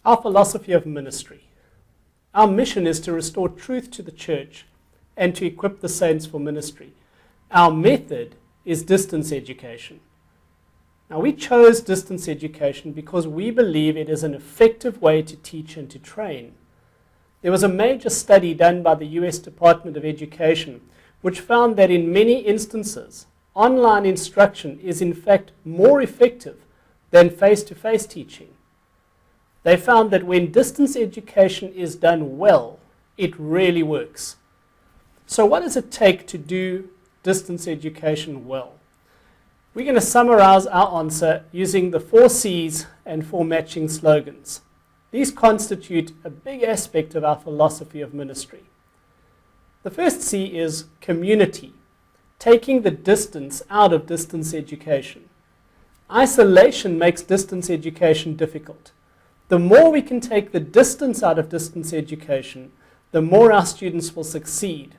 Our philosophy of ministry. Our mission is to restore truth to the church and to equip the saints for ministry. Our method is distance education. Now, we chose distance education because we believe it is an effective way to teach and to train. There was a major study done by the US Department of Education which found that in many instances, online instruction is in fact more effective than face-to-face teaching. They found that when distance education is done well, it really works. So what does it take to do distance education well? We're going to summarize our answer using the 4 C's and 4 matching slogans. These constitute a big aspect of our philosophy of ministry. The first C is community, taking the distance out of distance education. Isolation makes distance education difficult. The more we can take the distance out of distance education, the more our students will succeed.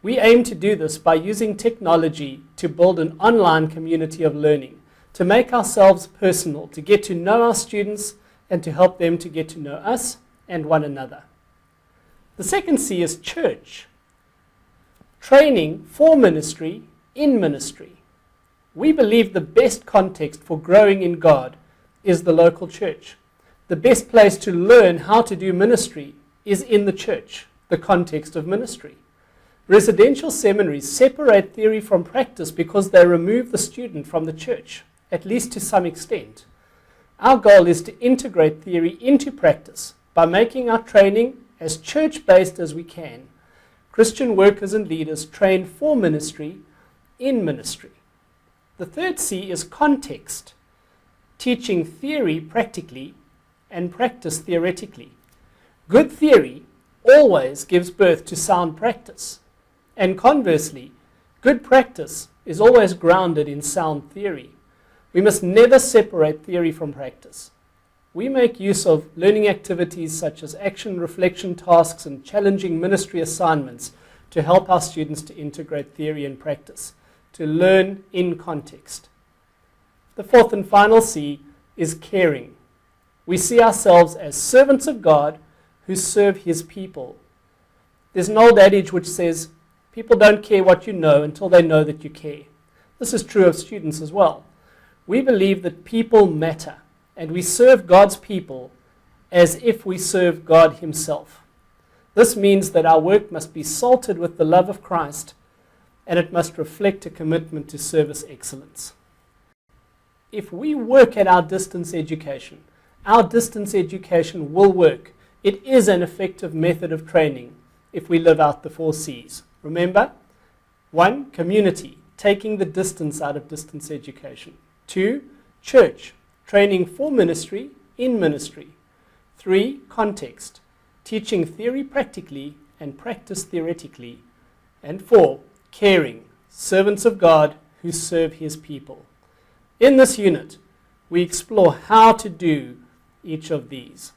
We aim to do this by using technology to build an online community of learning, to make ourselves personal, to get to know our students, and to help them to get to know us and one another. The second C is church, training for ministry in ministry. We believe the best context for growing in God is the local church. The best place to learn how to do ministry is in the church, the context of ministry. Residential seminaries separate theory from practice because they remove the student from the church, at least to some extent. Our goal is to integrate theory into practice by making our training as church-based as we can. Christian workers and leaders train for ministry in ministry. The third C is context, teaching theory practically and practice theoretically. Good theory always gives birth to sound practice. And conversely, good practice is always grounded in sound theory. We must never separate theory from practice. We make use of learning activities such as action, reflection tasks, and challenging ministry assignments to help our students to integrate theory and practice, to learn in context. The fourth and final C is caring. We see ourselves as servants of God who serve His people. There's an old adage which says, people don't care what you know until they know that you care. This is true of students as well. We believe that people matter, and we serve God's people as if we serve God Himself. This means that our work must be salted with the love of Christ, and it must reflect a commitment to service excellence. If we work at our distance education will work. It is an effective method of training if we live out the 4 C's. Remember, 1, community, taking the distance out of distance education. 2, church, training for ministry in ministry. 3, context, teaching theory practically and practice theoretically. And 4, caring, servants of God who serve His people. In this unit, we explore how to do each of these.